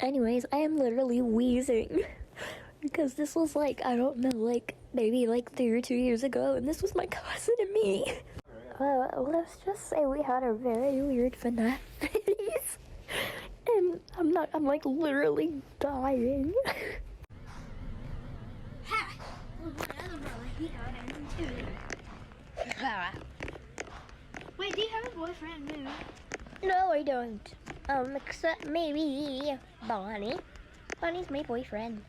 Anyways, I am literally wheezing because this was like, I don't know, like maybe like 3 or 2 years ago, and this was my cousin and me. Let's just say we had a very weird FNAF phase, and I'm like literally dying. Wait, do you have a boyfriend, Moo? No, I don't. Except maybe Bonnie. Bonnie's my boyfriend.